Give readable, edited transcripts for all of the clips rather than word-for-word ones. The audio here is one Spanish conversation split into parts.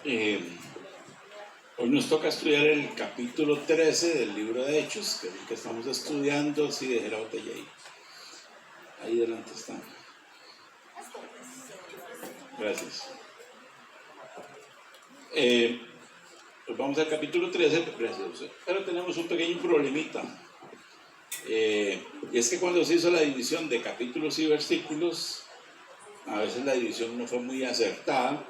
Eh, Hoy nos toca estudiar el capítulo 13 del libro de Hechos, que es el que estamos estudiando. Sí, dejé la botella ahí. Ahí delante está. Gracias. Pues vamos al capítulo 13, pero tenemos un pequeño problemita. Y es que cuando se hizo la división de capítulos y versículos, a veces la división no fue muy acertada,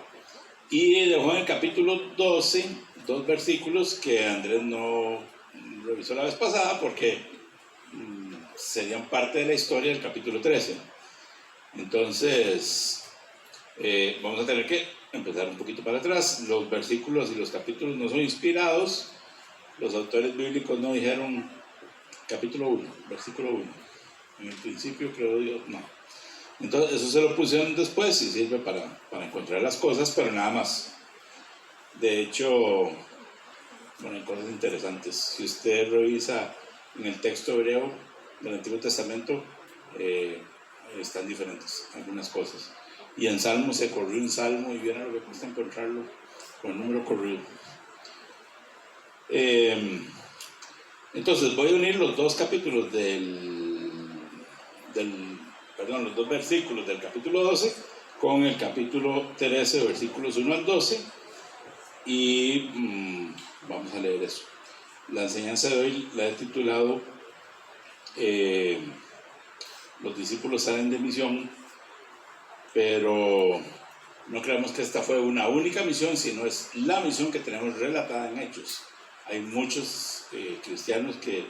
y dejó en el capítulo 12 dos versículos que Andrés no revisó la vez pasada porque serían parte de la historia del capítulo 13. Entonces, vamos a tener que empezar un poquito para atrás. Los versículos y los capítulos no son inspirados. Los autores bíblicos no dijeron capítulo 1, versículo 1. En el principio creo Dios, no. Entonces eso se lo pusieron después y sirve para encontrar las cosas, pero nada más. De hecho, bueno, hay cosas interesantes. Si usted revisa en el texto hebreo del Antiguo Testamento, están diferentes algunas cosas. Y en Salmo se corrió un salmo y vieron lo que cuesta encontrarlo con el número corrido. Entonces voy a unir los dos capítulos los dos versículos del capítulo 12 con el capítulo 13, versículos 1 al 12, y vamos a leer eso. La enseñanza de hoy la he titulado Los discípulos salen de misión, pero no creemos que esta fue una única misión, sino es la misión que tenemos relatada en Hechos. Hay muchos cristianos que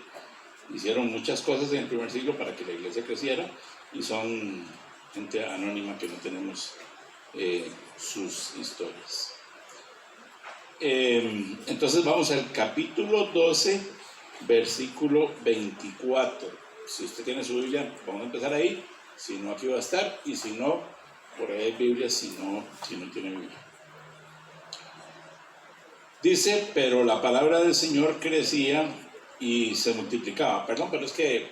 hicieron muchas cosas en el primer siglo para que la iglesia creciera, y son gente anónima que no tenemos sus historias. Entonces vamos al capítulo 12, versículo 24. Si usted tiene su Biblia, vamos a empezar ahí. Si no, aquí va a estar, y si no, por ahí hay Biblia, si no tiene Biblia. Dice: pero la palabra del Señor crecía y se multiplicaba. Perdón, pero es que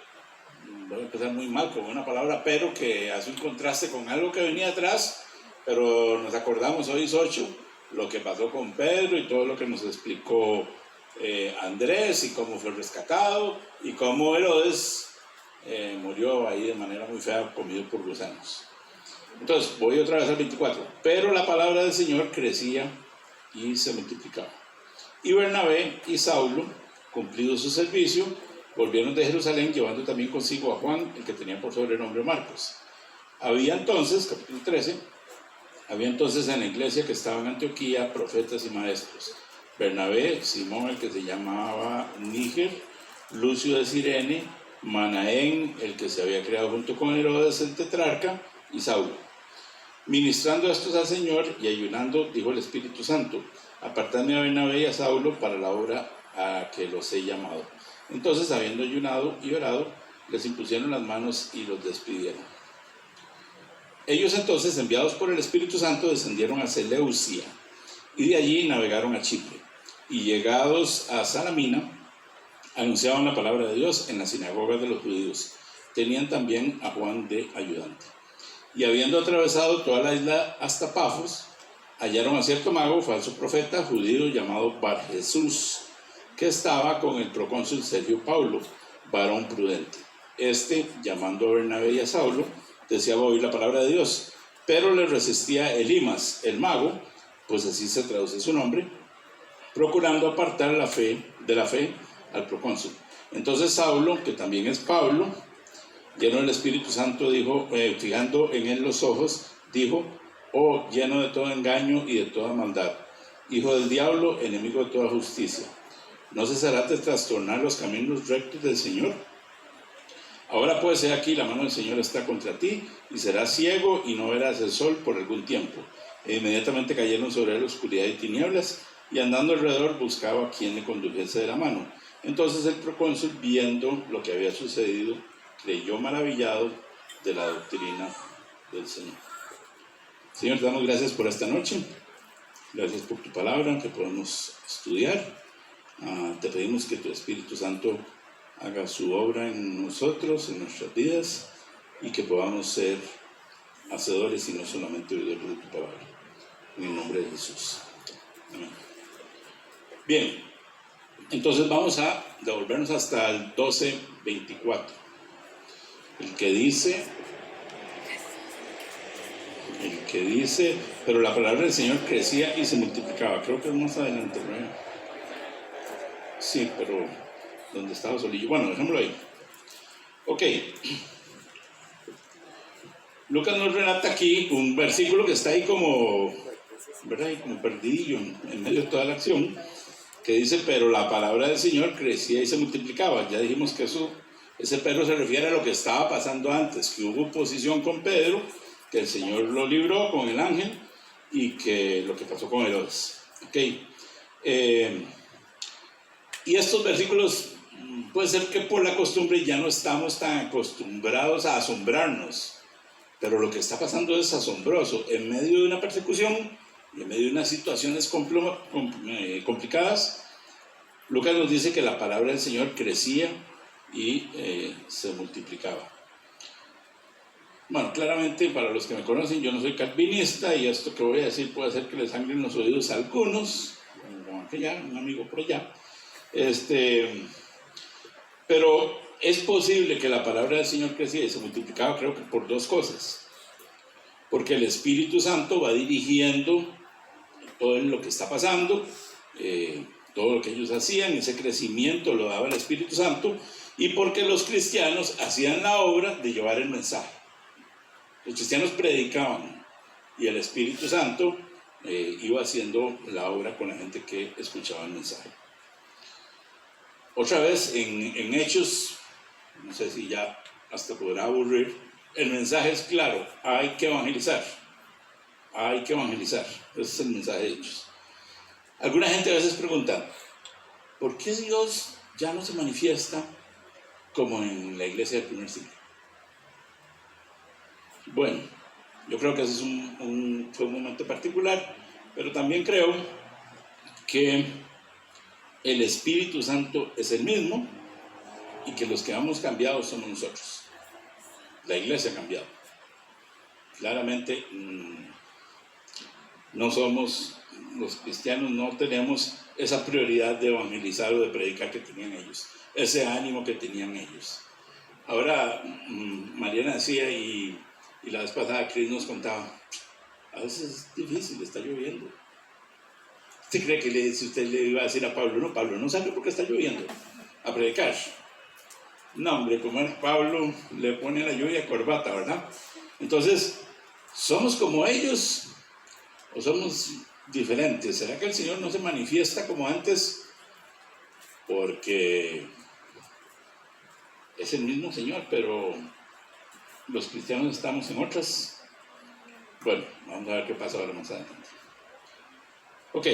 voy a empezar muy mal con una palabra pero, que hace un contraste con algo que venía atrás, pero nos acordamos, hoy es 8, lo que pasó con Pedro y todo lo que nos explicó Andrés, y cómo fue rescatado, y cómo Herodes murió ahí de manera muy fea, comido por gusanos. Entonces, voy otra vez al 24. Pero la palabra del Señor crecía y se multiplicaba. Y Bernabé y Saulo, cumplido su servicio, volvieron de Jerusalén, llevando también consigo a Juan, el que tenía por sobrenombre Marcos. Había entonces, capítulo 13, en la iglesia que estaba en Antioquía profetas y maestros: Bernabé, Simón, el que se llamaba Níger, Lucio de Cirene, Manaén, el que se había creado junto con Herodes el tetrarca, y Saulo. Ministrando estos al Señor y ayunando, dijo el Espíritu Santo: apartadme a Bernabé y a Saulo para la obra a que los he llamado. Entonces, habiendo ayunado y orado, les impusieron las manos y los despidieron. Ellos entonces, enviados por el Espíritu Santo, descendieron a Seleucia, y de allí navegaron a Chipre, y llegados a Salamina, anunciaban la palabra de Dios en las sinagogas de los judíos. Tenían también a Juan de ayudante. Y habiendo atravesado toda la isla hasta Pafos, hallaron a cierto mago, falso profeta, judío, llamado Bar-Jesús, que estaba con el procónsul Sergio Paulo, varón prudente. Llamando a Bernabé y a Saulo, deseaba oír la palabra de Dios, pero le resistía Elimas, el mago, pues así se traduce su nombre, procurando apartar de la fe al procónsul. Entonces Saulo, que también es Pablo, lleno del Espíritu Santo, dijo, fijando en él los ojos, dijo: oh, lleno de todo engaño y de toda maldad, hijo del diablo, enemigo de toda justicia, ¿no cesará de trastornar los caminos rectos del Señor? Ahora pues, he aquí, la mano del Señor está contra ti, y serás ciego y no verás el sol por algún tiempo. E inmediatamente cayeron sobre él oscuridad y tinieblas, y andando alrededor buscaba a quien le condujese de la mano. Entonces el procónsul, viendo lo que había sucedido, creyó maravillado de la doctrina del Señor. Señor, te damos gracias por esta noche. Gracias por tu palabra que podemos estudiar. Te pedimos que tu Espíritu Santo haga su obra en nosotros, en nuestras vidas, y que podamos ser hacedores y no solamente oidores de tu palabra. En el nombre de Jesús. Amén. Bien, entonces vamos a devolvernos hasta el 12:24. El que dice, pero la palabra del Señor crecía y se multiplicaba. Creo que es más adelante, ¿no? Sí, pero donde estaba solillo. Bueno, dejémoslo ahí. Ok. Lucas nos relata aquí un versículo que está ahí como, ¿verdad? Como perdidillo en medio de toda la acción, que dice, pero la palabra del Señor crecía y se multiplicaba. Ya dijimos que ese pero se refiere a lo que estaba pasando antes, que hubo oposición con Pedro, que el Señor lo libró con el ángel y que lo que pasó con Herodes. Okay. Y estos versículos, puede ser que por la costumbre ya no estamos tan acostumbrados a asombrarnos, pero lo que está pasando es asombroso. En medio de una persecución y en medio de unas situaciones complicadas, Lucas nos dice que la palabra del Señor crecía y se multiplicaba. Bueno, claramente para los que me conocen, yo no soy calvinista y esto que voy a decir puede hacer que les sangren los oídos a algunos, como aquella, un amigo por allá. Pero es posible que la palabra del Señor creciera y se multiplicaba, creo que por dos cosas. Porque el Espíritu Santo va dirigiendo todo lo que está pasando, todo lo que ellos hacían, ese crecimiento lo daba el Espíritu Santo, y porque los cristianos hacían la obra de llevar el mensaje. Los cristianos predicaban y el Espíritu Santo iba haciendo la obra con la gente que escuchaba el mensaje. Otra vez en Hechos, no sé si ya hasta podrá aburrir, el mensaje es claro: hay que evangelizar, hay que evangelizar. Ese es el mensaje de Hechos. Alguna gente a veces pregunta, ¿por qué Dios ya no se manifiesta como en la iglesia del primer siglo? Bueno, yo creo que ese fue un momento particular, pero también creo que el Espíritu Santo es el mismo y que los que hemos cambiado somos nosotros. La iglesia ha cambiado. Claramente no somos, los cristianos no tenemos esa prioridad de evangelizar o de predicar que tenían ellos, ese ánimo que tenían ellos. Ahora, Mariana decía y la vez pasada Chris nos contaba, a veces es difícil, está lloviendo. ¿Usted cree que si usted le iba a decir a Pablo, no sale porque está lloviendo, a predicar? No, hombre, como es Pablo, le pone la lluvia corbata, ¿verdad? Entonces, ¿somos como ellos o somos diferentes? ¿Será que el Señor no se manifiesta como antes? Porque es el mismo Señor, pero los cristianos estamos en otras. Bueno, vamos a ver qué pasa ahora más adelante. Ok,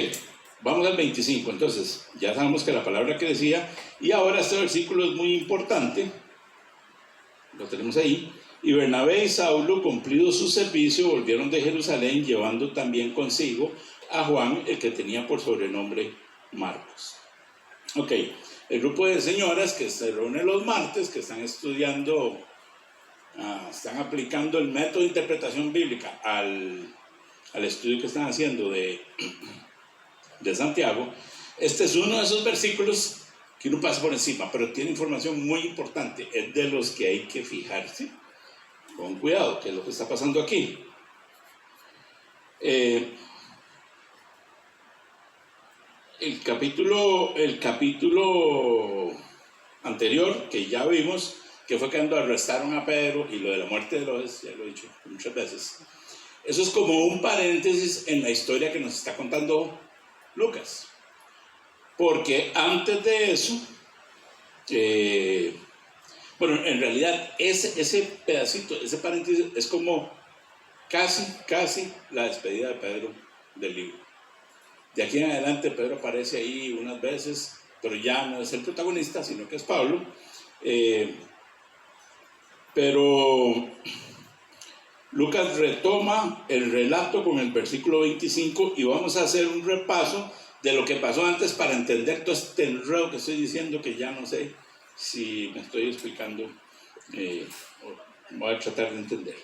vamos al 25. Entonces, ya sabemos que la palabra que decía, y ahora este versículo es muy importante, lo tenemos ahí. Y Bernabé y Saulo, cumplido su servicio, volvieron de Jerusalén, llevando también consigo a Juan, el que tenía por sobrenombre Marcos. Ok, el grupo de señoras que se reúnen los martes, que están estudiando, están aplicando el método de interpretación bíblica al estudio que están haciendo de Santiago. Este es uno de esos versículos que uno pasa por encima, pero tiene información muy importante, es de los que hay que fijarse con cuidado, que es lo que está pasando aquí. El capítulo anterior que ya vimos, que fue cuando arrestaron a Pedro, y lo de la muerte de Herodes, ya lo he dicho muchas veces, eso es como un paréntesis en la historia que nos está contando Lucas, porque antes de eso, bueno, en realidad ese pedacito, ese paréntesis es como casi la despedida de Pedro del libro. De aquí en adelante Pedro aparece ahí unas veces, pero ya no es el protagonista, sino que es Pablo. Pero Lucas retoma el relato con el versículo 25 y vamos a hacer un repaso de lo que pasó antes para entender todo este enredo que estoy diciendo, que ya no sé si me estoy explicando, voy a tratar de entender.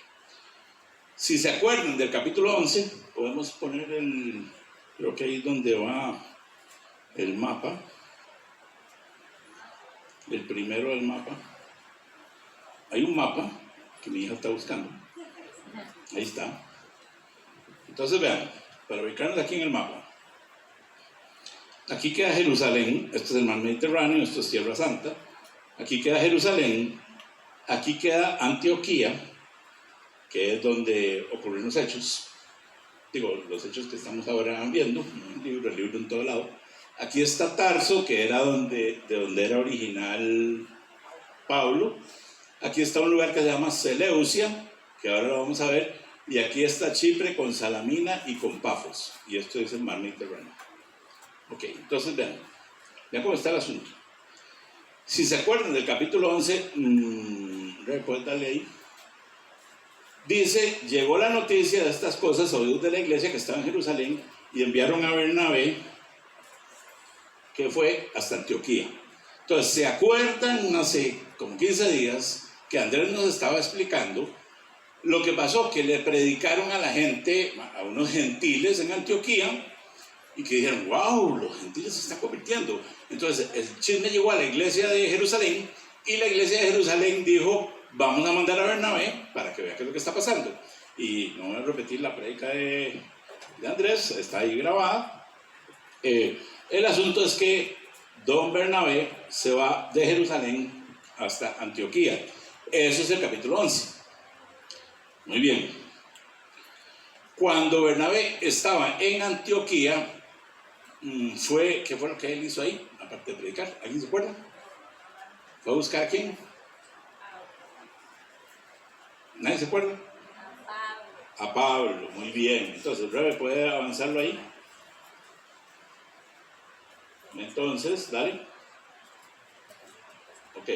Si se acuerdan del capítulo 11, podemos poner el Creo que ahí es donde va el mapa, el primero del mapa. Hay un mapa que mi hija está buscando. Ahí está. Entonces vean, para ubicarnos aquí en el mapa. Aquí queda Jerusalén, esto es el mar Mediterráneo, esto es Tierra Santa. Aquí queda Jerusalén, aquí queda Antioquía, que es donde ocurrieron los hechos. Digo, los hechos que estamos ahora viendo, el libro en todo lado. Aquí está Tarso, que era de donde era original Pablo. Aquí está un lugar que se llama Seleucia, que ahora lo vamos a ver. Y aquí está Chipre con Salamina y con Pafos. Y esto es el mar Mediterráneo. Ok, entonces vean cómo está el asunto. Si se acuerdan del capítulo 11, puedes darle ahí. Dice, llegó la noticia de estas cosas a oídos de la iglesia que estaba en Jerusalén y enviaron a Bernabé, que fue hasta Antioquía. Entonces, ¿se acuerdan hace como 15 días que Andrés nos estaba explicando lo que pasó? Que le predicaron a la gente, a unos gentiles en Antioquía, y que dijeron, wow, los gentiles se están convirtiendo. Entonces, el chisme llegó a la iglesia de Jerusalén, y la iglesia de Jerusalén dijo, vamos a mandar a Bernabé para que vea qué es lo que está pasando. Y no voy a repetir la prédica de Andrés, está ahí grabada. El asunto es que don Bernabé se va de Jerusalén hasta Antioquía. Eso es el capítulo 11. Muy bien. Cuando Bernabé estaba en Antioquía, ¿qué fue lo que él hizo ahí? Aparte de predicar, ¿alguien se acuerda? ¿Fue a buscar a quién? ¿Nadie se acuerda? A Pablo, muy bien. Entonces, Rebe, ¿puede avanzarlo ahí? Entonces, dale. Ok.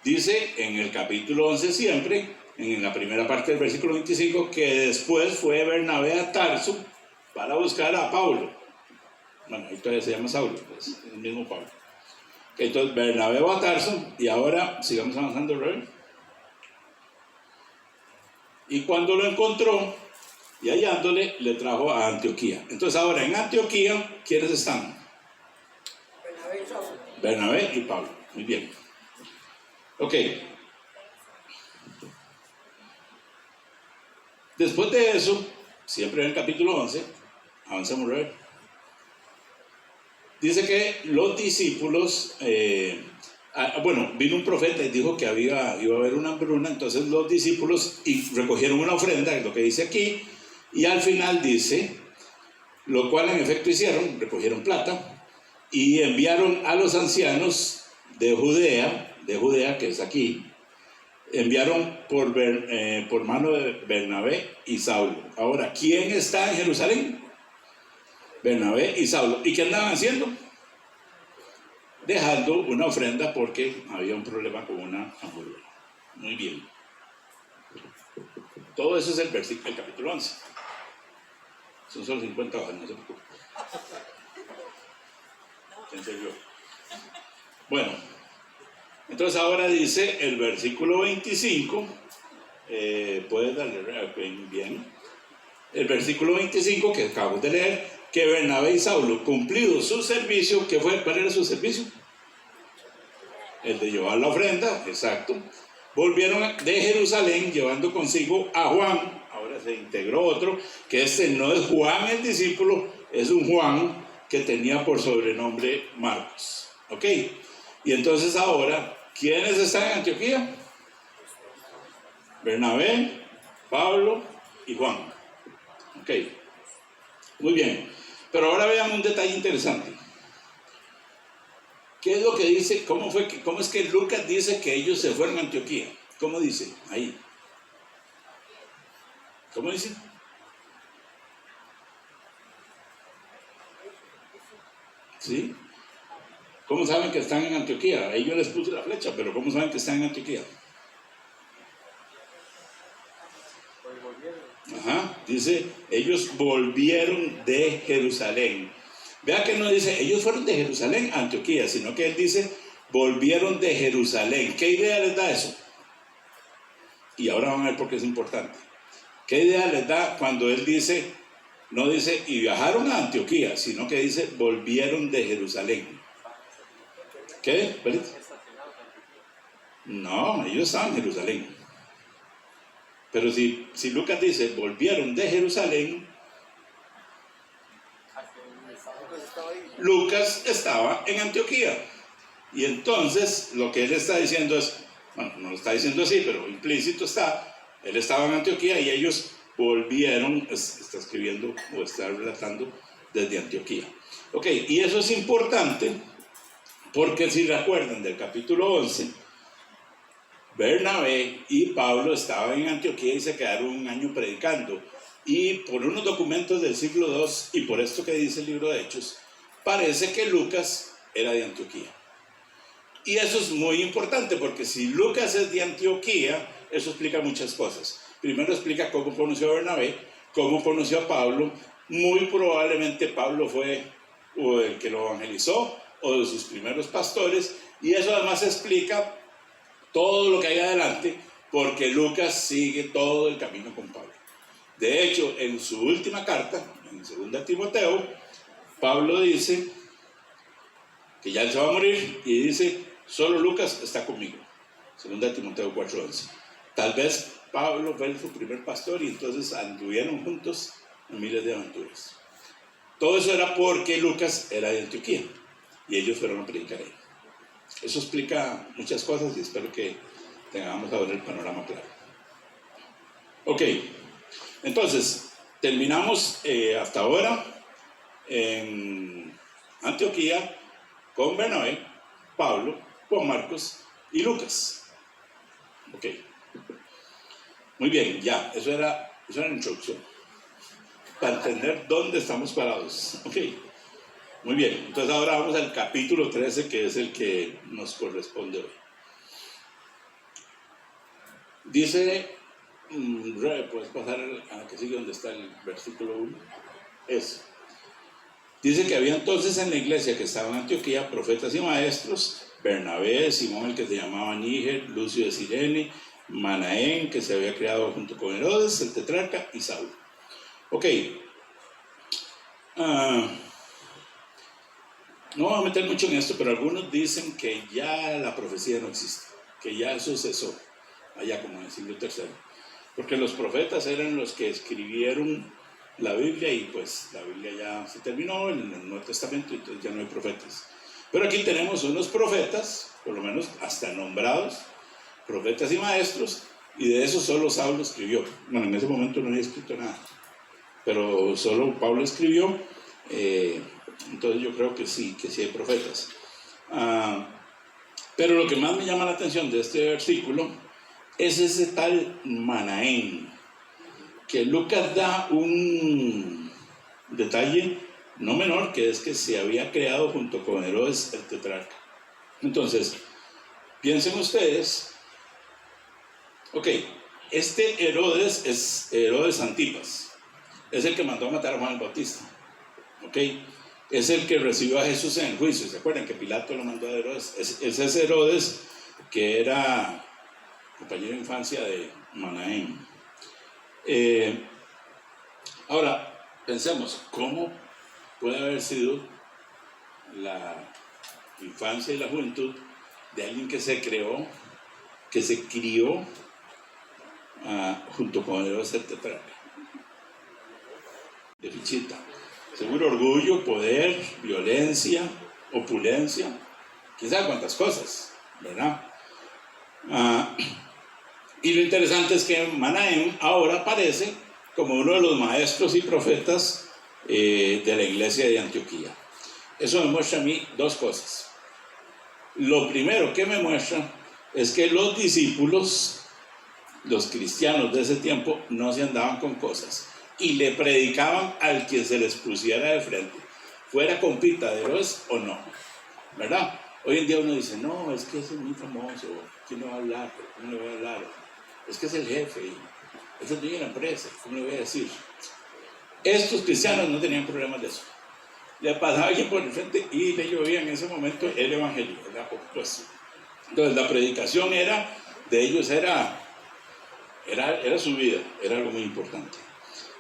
Dice en el capítulo 11 siempre, en la primera parte del versículo 25, que después fue Bernabé a Tarso para buscar a Pablo. Bueno, ahí todavía se llama Saulo, pues, el mismo Pablo. Okay, entonces, Bernabé va a Tarso y ahora sigamos avanzando, Rebe. Y cuando lo encontró y hallándole, le trajo a Antioquía. Entonces ahora en Antioquía, ¿quiénes están? Bernabé y Pablo. Muy bien. Ok. Después de eso, siempre en el capítulo 11, avanzamos, Robert. Dice que los discípulos, vino un profeta y dijo que iba a haber una hambruna, entonces los discípulos recogieron una ofrenda, es lo que dice aquí, y al final dice, lo cual en efecto hicieron, recogieron plata, y enviaron a los ancianos de Judea, que es aquí, enviaron por mano de Bernabé y Saulo. Ahora, ¿quién está en Jerusalén? Bernabé y Saulo. ¿Y qué andaban haciendo? Dejando una ofrenda porque había un problema con una hambruna. Muy bien. Todo eso es el capítulo 11. Son solo 50 hojas, no se preocupen. ¿En serio? Bueno, entonces ahora dice el versículo 25, puedes darle bien, el versículo 25 que acabamos de leer, que Bernabé y Saulo, cumplido su servicio, ¿cuál era su servicio? El de llevar la ofrenda, exacto. Volvieron de Jerusalén llevando consigo a Juan, ahora se integró otro, que no es Juan el discípulo, es un Juan que tenía por sobrenombre Marcos. ¿Ok? Y entonces ahora, ¿quiénes están en Antioquía? Bernabé, Pablo y Juan. Ok, muy bien. Pero ahora vean un detalle interesante. ¿Qué es lo que dice? ¿Cómo es que Lucas dice que ellos se fueron a Antioquía? ¿Cómo dice? Ahí. ¿Cómo dice? ¿Sí? ¿Cómo saben que están en Antioquía? Ahí yo les puse la flecha, pero ¿cómo saben que están en Antioquía? Ajá, dice, ellos volvieron de Jerusalén. Vea que no dice, ellos fueron de Jerusalén a Antioquía, sino que él dice, volvieron de Jerusalén. ¿Qué idea les da eso? Y ahora van a ver por qué es importante. ¿Qué idea les da cuando él dice, no dice y viajaron a Antioquía, sino que dice volvieron de Jerusalén. ¿Qué? No, ellos estaban en Jerusalén. Pero si Lucas dice volvieron de Jerusalén, Lucas estaba en Antioquía. Y entonces lo que él está diciendo es, bueno, no lo está diciendo así, pero implícito está, él estaba en Antioquía y ellos volvieron, está escribiendo o está relatando desde Antioquía. Ok, y eso es importante porque si recuerdan del capítulo 11, Bernabé y Pablo estaban en Antioquía y se quedaron un año predicando. Y por unos documentos del siglo II y por esto que dice el libro de Hechos, parece que Lucas era de Antioquía. Y eso es muy importante porque si Lucas es de Antioquía, eso explica muchas cosas. Primero explica cómo conoció a Bernabé, cómo conoció a Pablo. Muy probablemente Pablo fue o el que lo evangelizó o de sus primeros pastores. Y eso además explica todo lo que hay adelante porque Lucas sigue todo el camino con Pablo. De hecho, en su última carta, en 2 Timoteo, Pablo dice que ya él se va a morir y dice, solo Lucas está conmigo. 2 Timoteo 4:11. Tal vez Pablo fue su primer pastor y entonces anduvieron juntos en miles de aventuras. Todo eso era porque Lucas era de Antioquía y ellos fueron a predicar ahí. Eso explica muchas cosas y espero que tengamos ahora el panorama claro. Ok, entonces terminamos hasta ahora en Antioquía con Bernabé, Pablo, Juan Marcos y Lucas. Ok, muy bien, ya, eso era la introducción para entender dónde estamos parados. Ok, muy bien, entonces ahora vamos al capítulo 13, que es el que nos corresponde hoy. Dice, puedes pasar a la que sigue donde está el versículo 1. Eso. Dice que había entonces en la iglesia que estaba en Antioquía profetas y maestros, Bernabé, Simón el que se llamaba Níger, Lucio de Cirene, Manaén que se había creado junto con Herodes, el tetrarca, y Saulo. Ok, no voy a meter mucho en esto, pero algunos dicen que ya la profecía no existe, que ya eso cesó, allá como en el siglo III, porque los profetas eran los que escribieron la Biblia y pues la Biblia ya se terminó en el Nuevo Testamento, entonces ya no hay profetas. Pero aquí tenemos unos profetas, por lo menos hasta nombrados, profetas y maestros, y de eso solo Saulo escribió. Bueno, en ese momento no había escrito nada, pero solo Pablo escribió, entonces yo creo que sí hay profetas. Pero lo que más me llama la atención de este versículo es ese tal Manaén, que Lucas da un detalle no menor, que es que se había creado junto con Herodes el tetrarca. Entonces, piensen ustedes, ok, este Herodes es Herodes Antipas, es el que mandó a matar a Juan el Bautista, ok, es el que recibió a Jesús en el juicio. ¿Se acuerdan que Pilato lo mandó a Herodes? Es ese Herodes que era compañero de infancia de Manaén. Ahora, pensemos, ¿cómo puede haber sido la infancia y la juventud de alguien que se creó, que se crió junto con Herodes el tetrarca? De fichita. Seguro orgullo, poder, violencia, opulencia, quién sabe cuántas cosas, ¿verdad? Y lo interesante es que Manaén ahora aparece como uno de los maestros y profetas de la iglesia de Antioquía. Eso me muestra a mí dos cosas. Lo primero que me muestra es que los discípulos, los cristianos de ese tiempo, no se andaban con cosas y le predicaban al que se les pusiera de frente, fuera compita de Herodes o no, ¿verdad? Hoy en día uno dice, no, es que ese es muy famoso, ¿quién no va a hablar? ¿Cómo le voy a hablar? Es que es el jefe y es el dueño de la empresa, ¿cómo le voy a decir? Estos cristianos no tenían problemas de eso. Le pasaba alguien por el frente y le llovía en ese momento el evangelio, ¿verdad? Pues, entonces la predicación de ellos era su vida, era algo muy importante.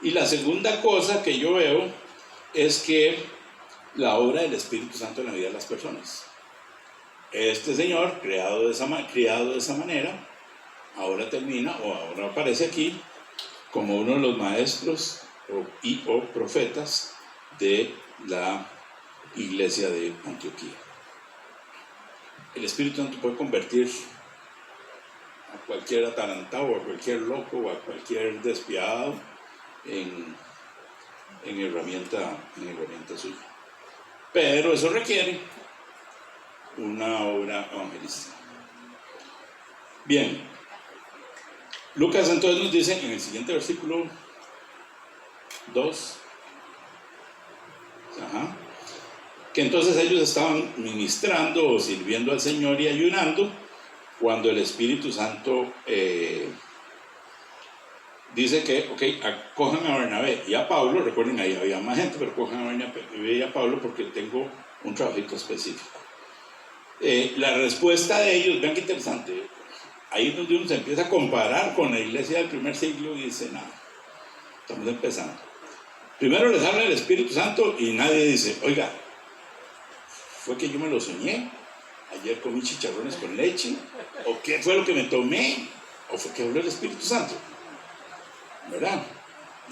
Y la segunda cosa que yo veo es que la obra del Espíritu Santo en la vida de las personas. Este señor, criado de esa manera, ahora termina, o ahora aparece aquí, como uno de los maestros o profetas de la iglesia de Antioquía. El Espíritu Santo puede convertir a cualquier atalantado, a cualquier loco, o a cualquier despiadado en herramienta suya. Pero eso requiere una obra evangelística. Bien, Lucas entonces nos dice en el siguiente versículo 2, que entonces ellos estaban ministrando o sirviendo al Señor y ayunando cuando el Espíritu Santo dice que, cojan a Bernabé y a Pablo. Recuerden, ahí había más gente, pero cojan a Bernabé y a Pablo porque tengo un trabajito específico. La respuesta de ellos, vean qué interesante, ahí es donde uno se empieza a comparar con la iglesia del primer siglo y dice, nada, estamos empezando. Primero les habla el Espíritu Santo y nadie dice, oiga, fue que yo me lo soñé, ayer comí chicharrones con leche, o qué fue lo que me tomé, o fue que habló el Espíritu Santo, ¿verdad?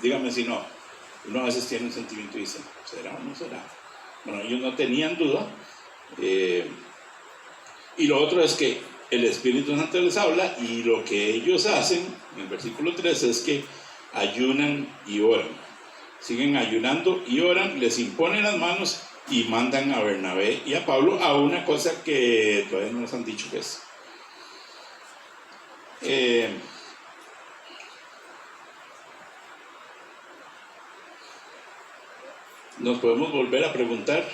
Dígame si no. Uno a veces tiene un sentimiento y dice, ¿será o no será? Bueno, ellos no tenían duda. Y lo otro es que el Espíritu Santo les habla y lo que ellos hacen, en el versículo 3, es que ayunan y oran. Siguen ayunando y oran, les imponen las manos y mandan a Bernabé y a Pablo a una cosa que todavía no nos han dicho que es. Nos podemos volver a preguntar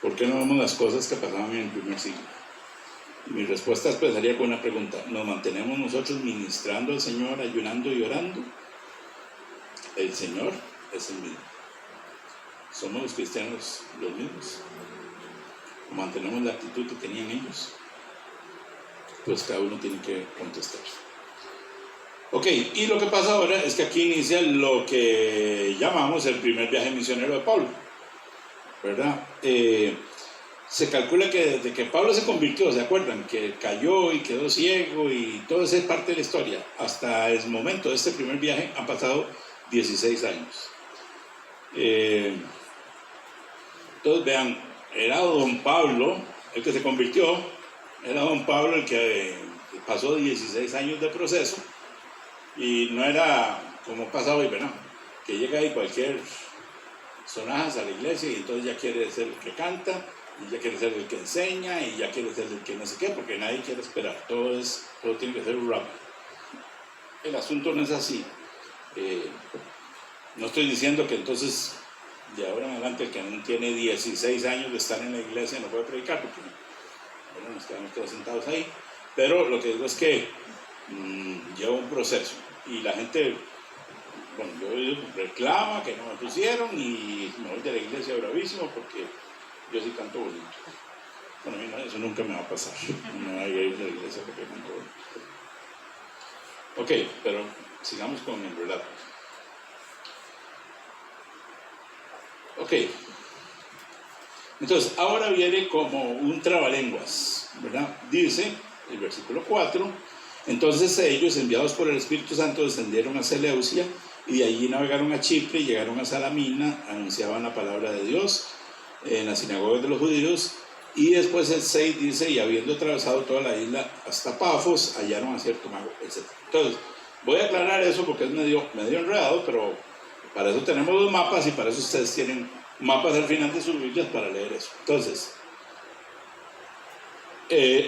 ¿por qué no vemos las cosas que pasaban en el primer siglo? Y mi respuesta empezaría con una pregunta. ¿Nos mantenemos nosotros ministrando al Señor, ayunando y orando? El Señor es el mismo. ¿Somos los cristianos los mismos? ¿O mantenemos la actitud que tenían ellos? Pues cada uno tiene que contestar. Ok, y lo que pasa ahora es que aquí inicia lo que llamamos el primer viaje misionero de Pablo, ¿verdad? Se calcula que desde que Pablo se convirtió, ¿se acuerdan? Que cayó y quedó ciego y todo eso es parte de la historia. Hasta el momento de este primer viaje han pasado 16 años. Entonces vean, era don Pablo el que se convirtió, era don Pablo el que pasó 16 años de proceso y no era como pasa hoy, ¿verdad? Que llega ahí cualquier sonajas a la iglesia y entonces ya quiere ser el que canta y ya quiere ser el que enseña y ya quiere ser el que no sé qué, porque nadie quiere esperar, todo tiene que ser rápido. El asunto no es así. No estoy diciendo que entonces de ahora en adelante el que no tiene 16 años de estar en la iglesia no puede predicar, porque bueno, nos quedamos todos sentados ahí, pero lo que digo es que lleva un proceso y la gente, bueno, yo reclama que no me pusieron y me voy de la iglesia bravísimo porque yo sí canto bonito. Bueno, a mí no, eso nunca me va a pasar, no voy a ir de la iglesia porque canto bonito. Ok, pero sigamos con el relato. Ok, entonces ahora viene como un trabalenguas, ¿verdad? Dice el versículo 4, entonces ellos, enviados por el Espíritu Santo, descendieron a Seleucia y de allí navegaron a Chipre y llegaron a Salamina, anunciaban la palabra de Dios en las sinagogas de los judíos. Y después el 6 dice, y habiendo atravesado toda la isla hasta Pafos, hallaron a cierto mago, etc. Entonces, voy a aclarar eso porque es medio enredado, pero para eso tenemos los mapas y para eso ustedes tienen mapas al final de sus Biblias para leer eso. Entonces,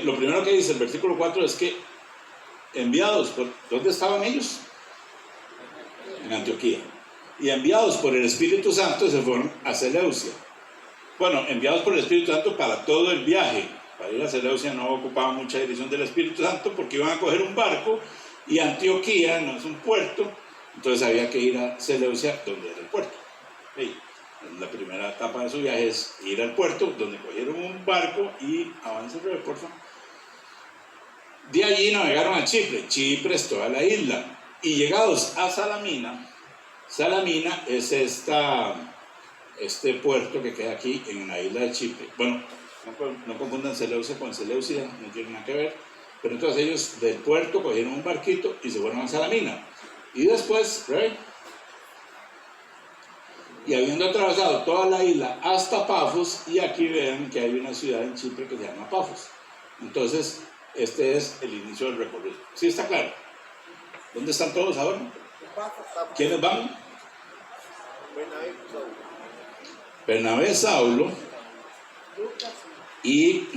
lo primero que dice el versículo 4 es que enviados por... ¿Dónde estaban ellos? En Antioquía. Y enviados por el Espíritu Santo se fueron a Seleucia. Bueno, enviados por el Espíritu Santo para todo el viaje. Para ir a Seleucia no ocupaba mucha dirección del Espíritu Santo porque iban a coger un barco y Antioquía no es un puerto, entonces había que ir a Seleucia donde era el puerto. La primera etapa de su viaje es ir al puerto donde cogieron un barco y avance, por favor. De allí navegaron a Chipre. Chipre es toda la isla. Y llegados a Salamina, Salamina es este puerto que queda aquí en la isla de Chipre. Bueno, no confundan Seleucia con Seleucia, no tiene nada que ver. Pero entonces ellos del puerto cogieron un barquito y se fueron a Salamina. Y después, right? Y habiendo atravesado toda la isla hasta Pafos, y aquí vean que hay una ciudad en Chipre que se llama Pafos. Entonces, este es el inicio del recorrido. ¿Sí está claro? ¿Dónde están todos ahora? ¿Quiénes van? Bernabé, Saulo y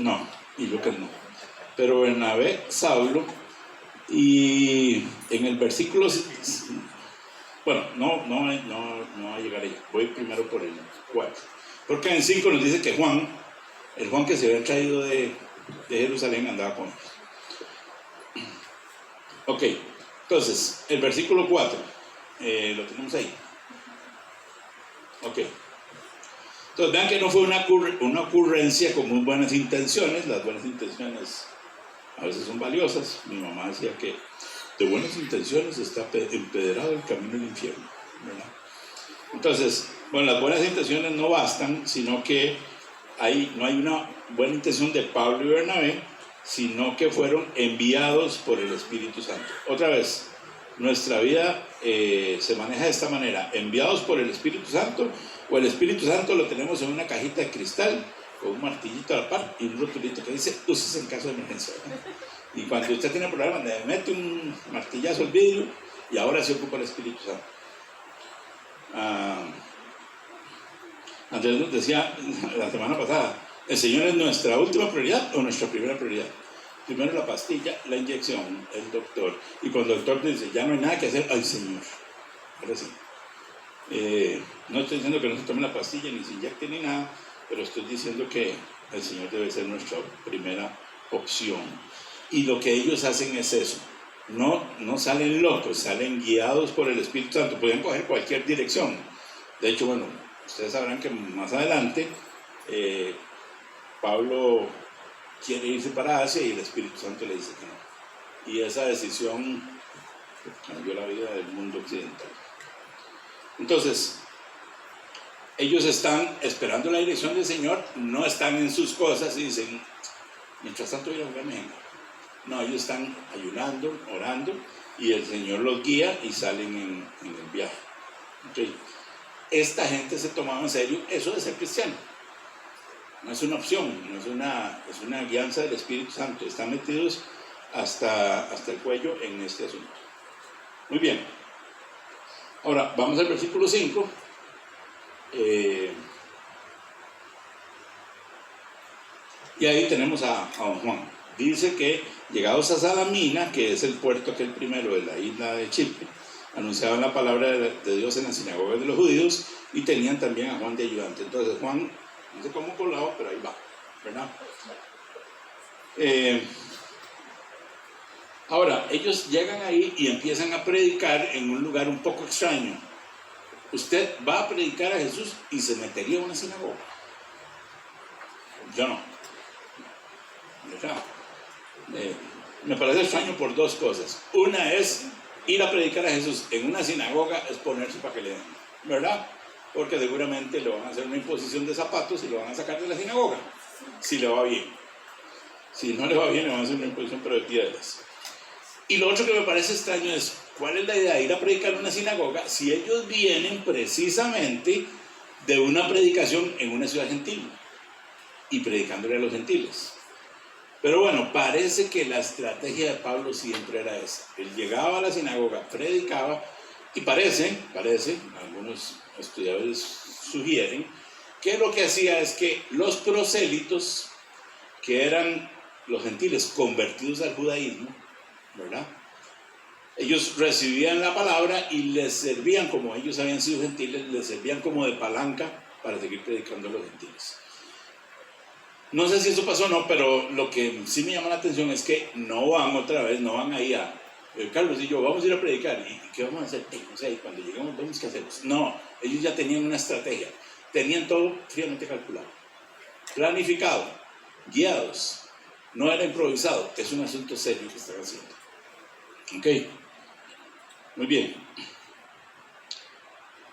Lucas no. Pero Bernabé, Saulo, y en el versículo, bueno, no va a llegar allá. Voy primero por el 4. Porque en 5 nos dice que el Juan que se había traído de Jerusalén andaba con ellos. Ok, entonces, el versículo 4, lo tenemos ahí. Ok. Entonces vean que no fue una ocurrencia con muy buenas intenciones. Las buenas intenciones a veces son valiosas. Mi mamá decía que de buenas intenciones está empedrado el camino del infierno, ¿verdad? Entonces, bueno, las buenas intenciones no bastan, sino que no hay una buena intención de Pablo y Bernabé, sino que fueron enviados por el Espíritu Santo. Otra vez, nuestra vida se maneja de esta manera: enviados por el Espíritu Santo, o el Espíritu Santo lo tenemos en una cajita de cristal con un martillito a la par y un rotulito que dice úsese en caso de emergencia, ¿verdad? Y cuando usted tiene problemas, le mete un martillazo al vidrio y ahora se ocupa el Espíritu Santo. Andrés nos decía la semana pasada: ¿el Señor es nuestra última prioridad o nuestra primera prioridad? Primero la pastilla, la inyección, el doctor. Y cuando el doctor dice, ya no hay nada que hacer, ¡ay, Señor! Ahora sí. No estoy diciendo que no se tome la pastilla, ni se inyecte, ni nada, pero estoy diciendo que el Señor debe ser nuestra primera opción. Y lo que ellos hacen es eso. No salen locos, salen guiados por el Espíritu Santo. Pueden coger cualquier dirección. De hecho, bueno, ustedes sabrán que más adelante Pablo quiere irse para Asia y el Espíritu Santo le dice que no. Y esa decisión cambió la vida del mundo occidental. Entonces, ellos están esperando la dirección del Señor, no están en sus cosas y dicen, mientras tanto voy a jugar México. No, ellos están ayunando, orando, y el Señor los guía y salen en el viaje. Entonces, esta gente se tomaba en serio eso de ser cristiano. No es una opción, es una guianza del Espíritu Santo. Están metidos hasta el cuello en este asunto. Muy bien. Ahora, vamos al versículo 5. Y ahí tenemos a don Juan. Dice que llegados a Salamina, que es el puerto aquel primero de la isla de Chipre, anunciaban la palabra de Dios en las sinagogas de los judíos y tenían también a Juan de ayudante. Entonces Juan, no sé cómo colado, pero ahí va, ¿verdad? Ahora, ellos llegan ahí y empiezan a predicar en un lugar un poco extraño. Usted va a predicar a Jesús y se metería en una sinagoga. Yo no. Me parece extraño por dos cosas. Una es ir a predicar a Jesús en una sinagoga, es ponerse para que le den, ¿verdad? Porque seguramente le van a hacer una imposición de zapatos y lo van a sacar de la sinagoga, si le va bien. Si no le va bien, le van a hacer una imposición, pero de piedras. Y lo otro que me parece extraño es, ¿cuál es la idea de ir a predicar en una sinagoga si ellos vienen precisamente de una predicación en una ciudad gentil y predicándole a los gentiles? Pero bueno, parece que la estrategia de Pablo siempre era esa. Él llegaba a la sinagoga, predicaba, y parece, algunos estudiadores sugieren, que lo que hacía es que los prosélitos, que eran los gentiles convertidos al judaísmo, ¿verdad? Ellos recibían la palabra y les servían, como ellos habían sido gentiles, les servían como de palanca para seguir predicando a los gentiles. No sé si eso pasó o no, pero lo que sí me llama la atención es que no van ahí a Carlos y yo, vamos a ir a predicar, ¿y qué vamos a hacer? No sé, cuando lleguemos vemos qué hacemos. No, ellos ya tenían una estrategia, tenían todo fríamente calculado, planificado, guiados, no era improvisado, es un asunto serio que están haciendo. Ok, muy bien.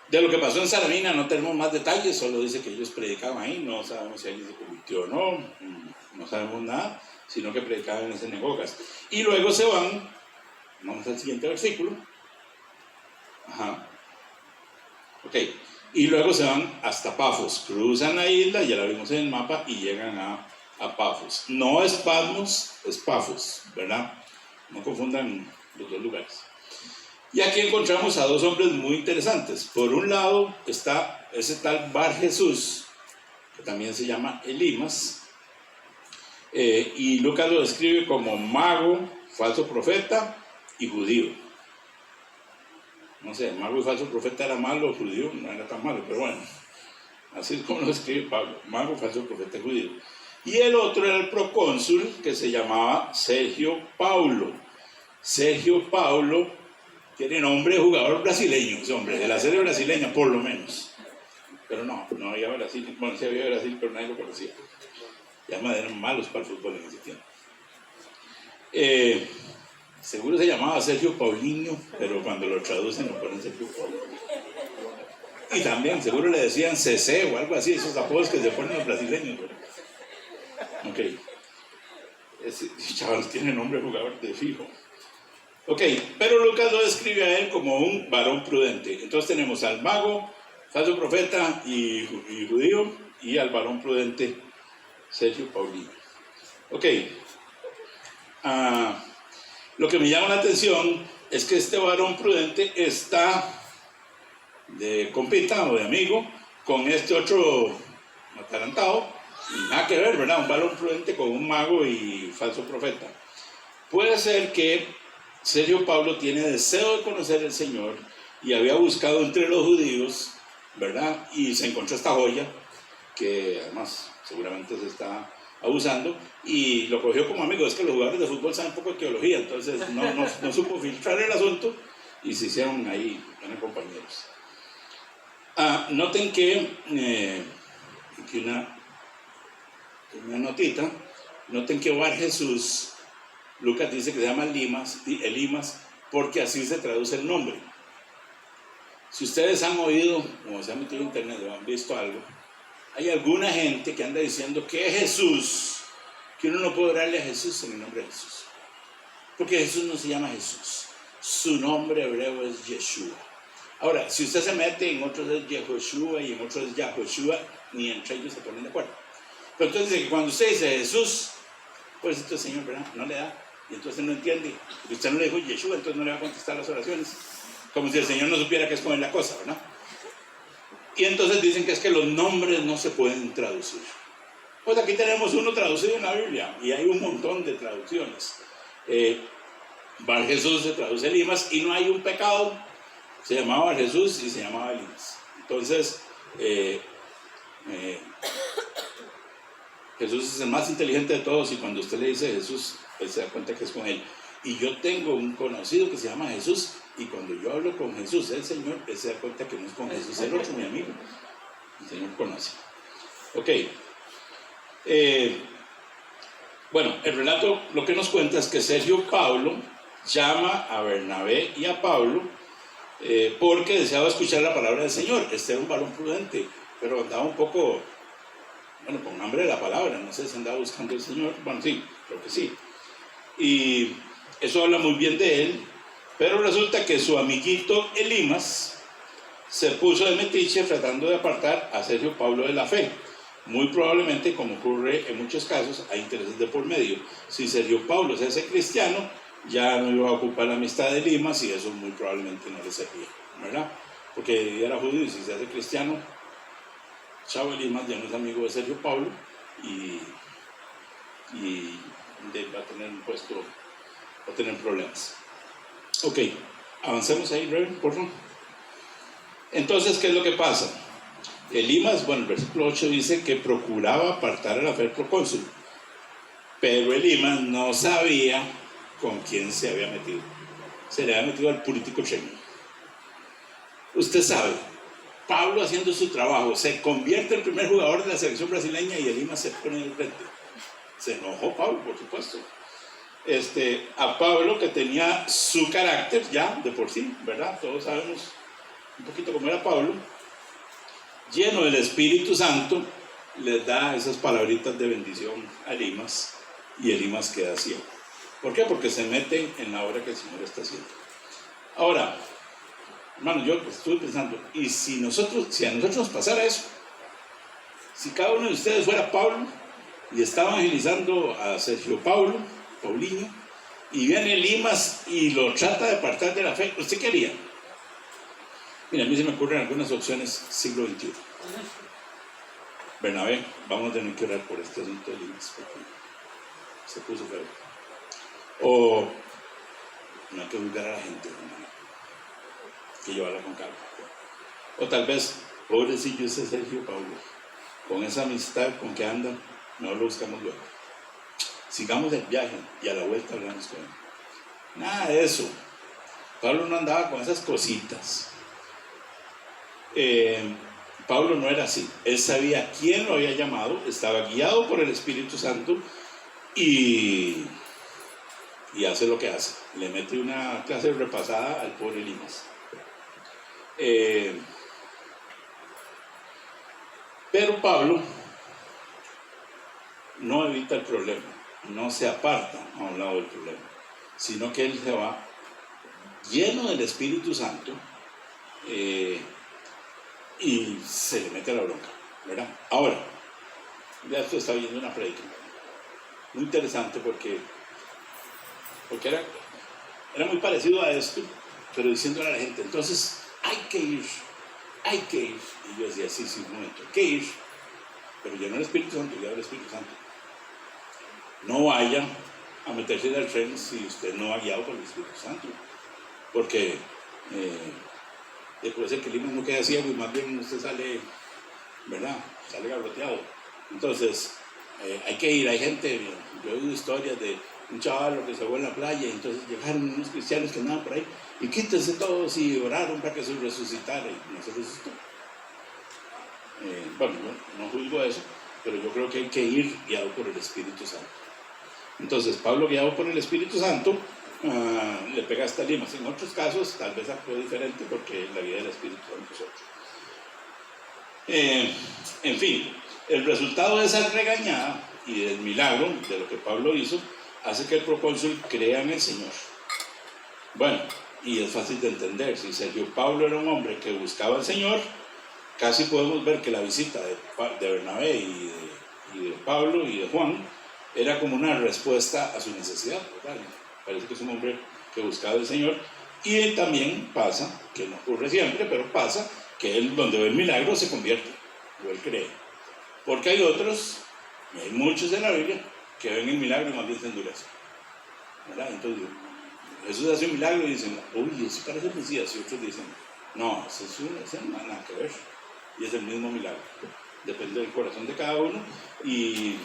De lo que pasó en Salamina no tenemos más detalles, solo dice que ellos predicaban ahí, no sabemos si alguien se convirtió o no, no sabemos nada, sino que predicaban en sinagogas. Y luego se van, vamos al siguiente versículo, ajá, ok, y luego se van hasta Pafos, cruzan la isla, ya la vimos en el mapa, y llegan a Pafos. No es Patmos, es Pafos, ¿verdad? No confundan los dos lugares. Y aquí encontramos a dos hombres muy interesantes. Por un lado está ese tal Bar Jesús, que también se llama Elimas, y Lucas lo describe como mago, falso profeta y judío. No sé, mago y falso profeta era malo, o judío no era tan malo, pero bueno, así es como lo describe Pablo, mago, falso profeta y judío. Y el otro era el procónsul, que se llamaba Sergio Paulo. Sergio Paulo tiene nombre de jugador brasileño, ese hombre, de la serie brasileña por lo menos. Pero no había Brasil, bueno, sí había Brasil, pero nadie lo conocía. Ya eran malos para el fútbol en ese tiempo. Seguro se llamaba Sergio Paulinho, pero cuando lo traducen lo ponen Sergio Paulo. Y también seguro le decían CC o algo así, esos apodos que se ponen los brasileños. Ok. Ese chaval tiene nombre de jugador de fijo. Ok, pero Lucas lo describe a él como un varón prudente. Entonces tenemos al mago, falso profeta y judío, y al varón prudente Sergio Paulinho. Ok, lo que me llama la atención es que este varón prudente está de compita o de amigo con este otro atarantado, y nada que ver, ¿verdad? Un varón prudente con un mago y falso profeta. Puede ser que Sergio Paulo tiene deseo de conocer al Señor y había buscado entre los judíos, ¿verdad? Y se encontró esta joya, que además seguramente se está abusando, y lo cogió como amigo. Es que los jugadores de fútbol saben poco de teología, entonces no supo filtrar el asunto y se hicieron ahí, eran compañeros. Noten que una notita, noten que Bar Jesús, Lucas dice que se llama Elimas, porque así se traduce el nombre. Si ustedes han oído, o se han metido en internet o han visto algo, hay alguna gente que anda diciendo que Jesús, que uno no puede orarle a Jesús en el nombre de Jesús, porque Jesús no se llama Jesús, su nombre hebreo es Yeshua. Ahora, si usted se mete en otros es Yehoshua y en otros es Yahoshua, ni entre ellos se ponen de acuerdo. Pero entonces dice que cuando usted dice Jesús, pues este Señor, ¿verdad? No le da. Y entonces no entiende. Y usted no le dijo Yeshua, entonces no le va a contestar las oraciones. Como si el Señor no supiera qué es poner la cosa, ¿verdad? Y entonces dicen que es que los nombres no se pueden traducir. Pues aquí tenemos uno traducido en la Biblia y hay un montón de traducciones. Bar Jesús se traduce Elimas y no hay un pecado. Se llamaba Bar Jesús y se llamaba Elimas. Entonces, Jesús es el más inteligente de todos y cuando usted le dice Jesús, él se da cuenta que es con él. Y yo tengo un conocido que se llama Jesús y cuando yo hablo con Jesús, el Señor, él se da cuenta que no es con Jesús el otro, mi amigo. El Señor conoce. Ok. Bueno, el relato lo que nos cuenta es que Sergio Paulo llama a Bernabé y a Pablo porque deseaba escuchar la palabra del Señor. Este era un varón prudente, pero andaba un poco, bueno, con hambre de la palabra. No sé si andaba buscando al Señor. Bueno, sí, creo que sí. Y eso habla muy bien de él, pero resulta que su amiguito Elimas se puso de metiche tratando de apartar a Sergio Paulo de la fe. Muy probablemente, como ocurre en muchos casos, hay intereses de por medio. Si Sergio Paulo se hace cristiano, ya no iba a ocupar la amistad de Elimas y eso muy probablemente no le servía, ¿verdad? Porque era judío y si se hace cristiano, chavo, Elimas ya no es amigo de Sergio Paulo y va a tener un puesto, va a tener problemas. Ok, avancemos ahí, Reverend, por favor. Entonces, ¿qué es lo que pasa? Elimas, bueno, el versículo 8 dice que procuraba apartar a la fe del procónsul, pero Elimas no sabía con quién se había metido. Se le había metido al político cheno. Usted sabe, Pablo haciendo su trabajo, se convierte en el primer jugador de la selección brasileña y Elimas se pone en el frente. Se enojó Pablo, por supuesto. A Pablo, que tenía su carácter ya de por sí, ¿verdad? Todos sabemos un poquito como era Pablo, lleno del Espíritu Santo, les da esas palabritas de bendición a Elimas, y Elimas queda ciego. ¿Por qué? Porque se meten en la obra que el Señor está haciendo. Ahora, hermano, yo estuve pensando, y si a nosotros nos pasara eso, si cada uno de ustedes fuera Pablo y está evangelizando a Sergio Paulinho, y viene Elimas y lo trata de apartar de la fe, ¿usted qué haría? Mira, a mí se me ocurren algunas opciones siglo XXI. Bernabé, vamos a tener que orar por este asunto de Elimas, porque se puso feo. O no hay que juzgar a la gente, hermano, hay que llevarla con calma. O tal vez, pobrecillo ese Sergio Paulo, con esa amistad con que anda, no lo buscamos luego. Sigamos el viaje y a la vuelta hablamos con él. Nada de eso. Pablo no andaba con esas cositas. Pablo no era así. Él sabía quién lo había llamado, estaba guiado por el Espíritu Santo y hace lo que hace. Le mete una clase repasada al pobre Elimas. Pero Pablo no evita el problema, no se aparta a un lado del problema, sino que él se va lleno del Espíritu Santo y se le mete a la bronca, ¿verdad? Ahora, ya esto está viendo una predica muy interesante porque era muy parecido a esto, pero diciéndole a la gente, entonces hay que ir. Y yo decía, sí, un momento, hay que ir, pero yo no el Espíritu Santo, yo el Espíritu Santo. No vaya a meterse en el tren si usted no va guiado por el Espíritu Santo, porque puede ser que el Elimas no quede ciego y más bien usted sale, ¿verdad? Sale garroteado. Entonces, hay que ir. Hay gente, yo he oído historias de un chaval que se fue en la playa y entonces llegaron unos cristianos que andaban por ahí y quítense todos y oraron para que se resucitara y no se resucitó. Bueno, no juzgo eso, pero yo creo que hay que ir guiado por el Espíritu Santo. Entonces, Pablo, guiado por el Espíritu Santo, le pega hasta Elimas. En otros casos, tal vez actuó diferente porque la vida del Espíritu Santo es otra. En fin, el resultado de esa regañada y del milagro, de lo que Pablo hizo, hace que el procónsul crea en el Señor. Bueno, y es fácil de entender. Si Sergio Paulo era un hombre que buscaba al Señor, casi podemos ver que la visita de Bernabé y de Pablo y de Juan era como una respuesta a su necesidad, ¿verdad? Parece que es un hombre que buscaba al Señor. Y también pasa, que no ocurre siempre, pero pasa que él, donde ve el milagro, se convierte, o él cree. Porque hay otros, y hay muchos en la Biblia, que ven el milagro y más bien se endurecen, ¿verdad? Entonces, Jesús hace un milagro y dicen, uy, eso parece el Mesías, y otros dicen, no, eso no tiene nada que ver, y es el mismo milagro. Depende del corazón de cada uno, y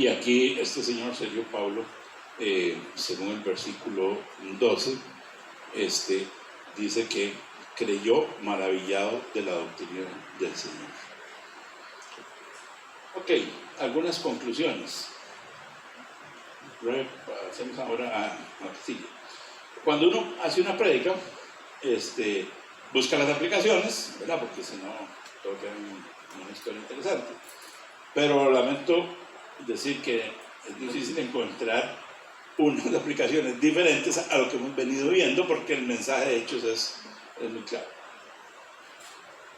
aquí este señor Sergio Paulo, según el versículo 12, dice que creyó maravillado de la doctrina del Señor. Ok, algunas conclusiones. Hacemos ahora sigue. Cuando uno hace una prédica, busca las aplicaciones, ¿verdad? Porque si no, todo queda una historia interesante. Pero lamento decir que es difícil encontrar unas aplicaciones diferentes a lo que hemos venido viendo, porque el mensaje de Hechos es muy claro.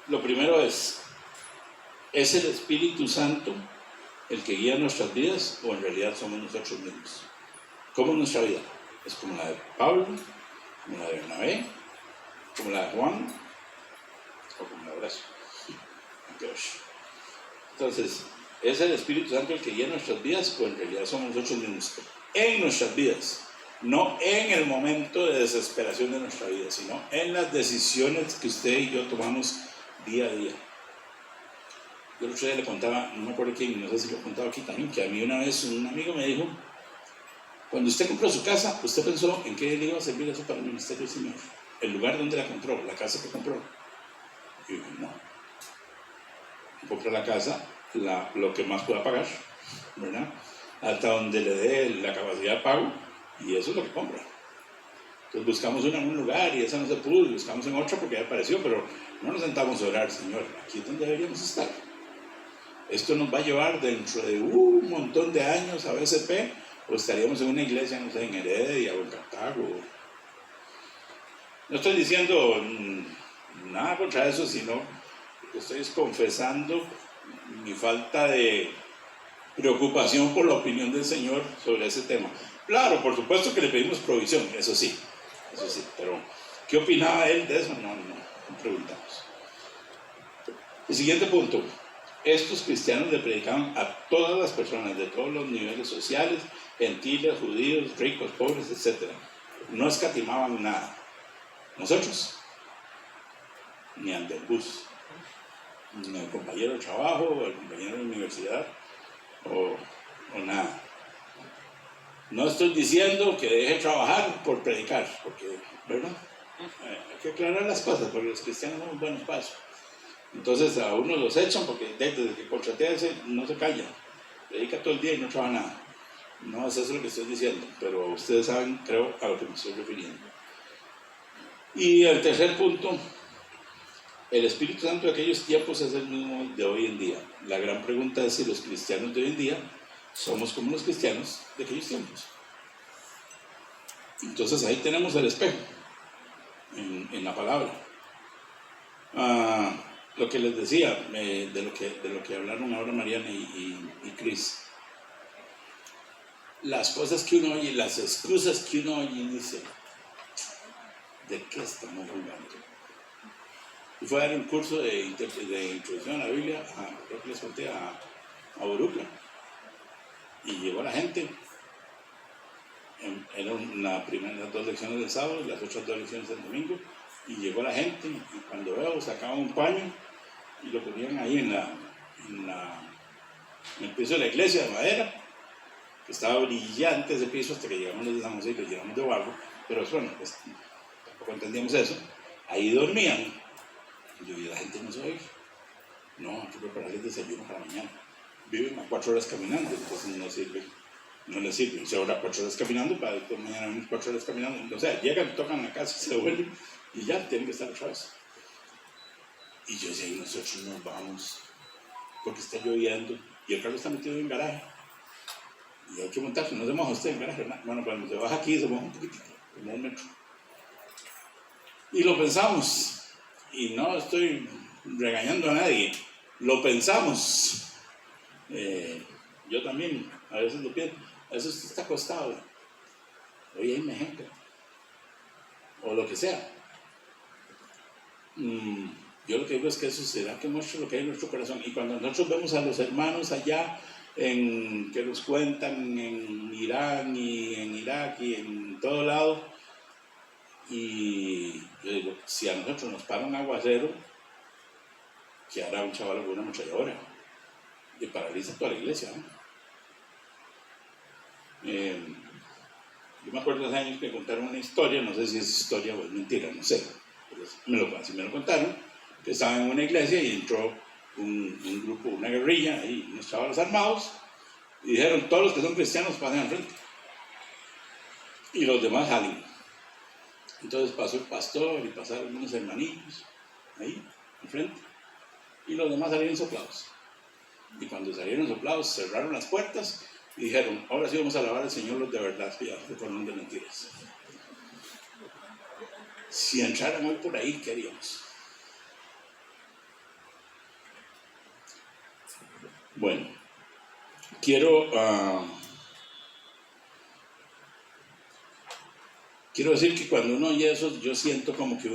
Lo primero es el Espíritu Santo el que guía nuestras vidas, o en realidad somos nosotros mismos? ¿Cómo es nuestra vida? ¿Es como la de Pablo, como la de Bernabé, como la de Juan, o como la de Horacio? Entonces, ¿es el Espíritu Santo el que guía nuestras vidas, o en realidad somos nosotros mismos en nuestras vidas? No en el momento de desesperación de nuestra vida, sino en las decisiones que usted y yo tomamos día a día. Yo el otro día le contaba, no me acuerdo quién, no sé si lo he contado aquí también, que a mí una vez un amigo me dijo, cuando usted compró su casa, ¿usted pensó en qué le iba a servir eso para el ministerio del Señor? El lugar donde la compró, la casa que compró. Y yo dije, no. Compra la casa, lo que más pueda pagar, ¿verdad? Hasta donde le dé la capacidad de pago, y eso es lo que compra. Entonces buscamos una en un lugar y esa no se pudo, y buscamos en otra porque ya apareció, pero no nos sentamos a orar, Señor, aquí es donde deberíamos estar. Esto nos va a llevar dentro de un montón de años a BCP, o estaríamos en una iglesia, no sé, en Heredia o en Cartago. No estoy diciendo nada contra eso, sino que estoy confesando mi falta de preocupación por la opinión del Señor sobre ese tema. Claro, por supuesto que le pedimos provisión, eso sí, pero ¿qué opinaba él de eso? No preguntamos. El siguiente punto: estos cristianos le predicaban a todas las personas de todos los niveles sociales, gentiles, judíos, ricos, pobres, etc. No escatimaban nada. Nosotros, ni al del bus, ni al compañero de trabajo, o al compañero de la universidad, o nada. No estoy diciendo que deje trabajar por predicar, porque, ¿verdad? Hay que aclarar las cosas, porque los cristianos somos buenos para eso. Entonces a uno los echan porque desde que contraté a ese no se calla, predica todo el día y no trabaja nada. No es eso lo que estoy diciendo, pero ustedes saben, creo, a lo que me estoy refiriendo. Y el tercer punto: el Espíritu Santo de aquellos tiempos es el mismo de hoy en día. La gran pregunta es si los cristianos de hoy en día somos como los cristianos de aquellos tiempos. Entonces ahí tenemos el espejo en la palabra. Lo que les decía, de lo que hablaron ahora Mariana y Cris. Las cosas que uno oye, las excusas que uno oye y dice, ¿de qué estamos hablando? Y fue a dar un curso de introducción a la Biblia, creo que les conté, a Boruca. Y llegó la gente. Eran las 2 lecciones del sábado y las otras 2 lecciones del domingo. Y llegó la gente, y cuando veo, sacaban un paño y lo ponían ahí en el piso de la iglesia de madera, que estaba brillante ese piso hasta que llegamos los de San José y lo llenamos de barro. Pero bueno, pues tampoco entendíamos eso. Ahí dormían. Y yo, y la gente no se oye. No, hay que prepararles desayuno para mañana. Viven a 4 horas caminando, entonces no les sirve. Se ahora 4 horas caminando para después mañana venir 4 horas caminando. O sea, llegan, tocan la casa, se vuelven y ya tienen que estar otra vez. Y yo decía, y nosotros nos vamos porque está lloviendo y el carro está metido en el garaje. Y hay que montarse, no se moja usted en el garaje, ¿verdad? Bueno, cuando se baja aquí se moja un poquitito, como un metro. Y lo pensamos. Y no estoy regañando a nadie, lo pensamos. Yo también a veces lo pienso, a veces usted está acostado, oye, ahí me ejemplo, o lo que sea. Yo lo que digo es que eso será que muestra lo que hay en nuestro corazón. Y cuando nosotros vemos a los hermanos allá que nos cuentan en Irán y en Irak y en todo lado, y yo digo, si a nosotros nos para un aguacero, que hará un chaval con una ametralladora y paraliza toda la iglesia, ¿no? Yo me acuerdo hace años que contaron una historia, no sé si es historia o es mentira, no sé, pero así me lo contaron, que estaban en una iglesia y entró un grupo, una guerrilla, ahí unos chavales armados, y dijeron, todos los que son cristianos pasen al frente, y los demás salen. Entonces pasó el pastor y pasaron unos hermanitos ahí al frente, y los demás salieron soplados. Y cuando salieron soplados, cerraron las puertas y dijeron, ahora sí vamos a alabar al Señor los de verdad, ya fueron de mentiras. Si entraran hoy por ahí, ¿qué haríamos? Bueno, quiero decir que cuando uno oye eso, yo siento como que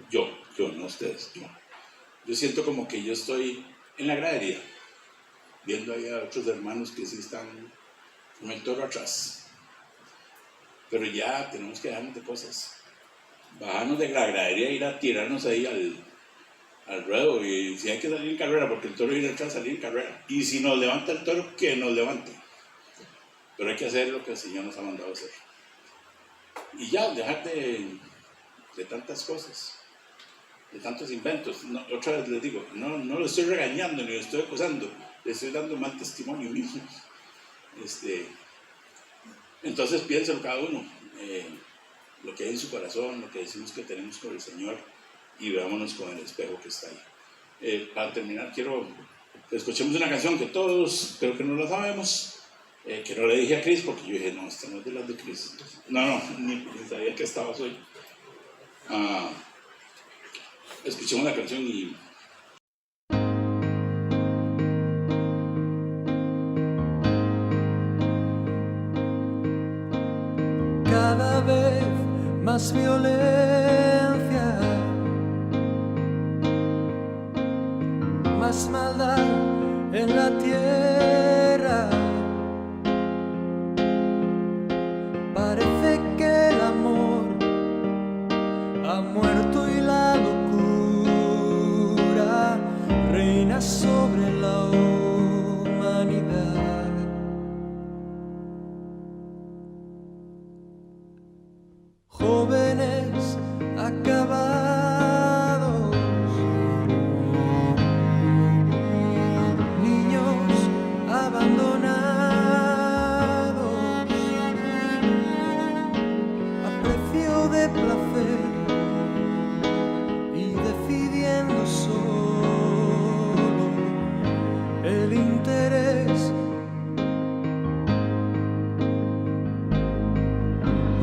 yo, no ustedes, yo siento como que yo estoy en la gradería, viendo ahí a otros hermanos que sí están con el toro atrás. Pero ya tenemos que dejarnos de cosas. Bajarnos de la gradería, ir a tirarnos ahí al ruedo, y si hay que salir en carrera, porque el toro viene atrás, salir en carrera. Y si nos levanta el toro, que nos levante. Pero hay que hacer lo que el Señor nos ha mandado hacer. Y ya, dejarte de tantas cosas, de tantos inventos. No, otra vez les digo, no lo estoy regañando ni lo estoy acusando, le estoy dando mal testimonio mismo. Entonces piénselo cada uno. lo que hay en su corazón, lo que decimos que tenemos con el Señor, y veámonos con el espejo que está ahí. Para terminar, quiero que escuchemos una canción que todos creo que no la sabemos, que no le dije a Chris porque yo dije, no, esta no es de las de Chris. No, ni sabía que estabas hoy. Escuchemos la canción y... Cada vez más violencia, más maldad en la tierra. Parece que el amor ha muerto y la locura reina sobre la humanidad. Jóvenes acabados, niños abandonados, a precio de placer y decidiendo solo el interés.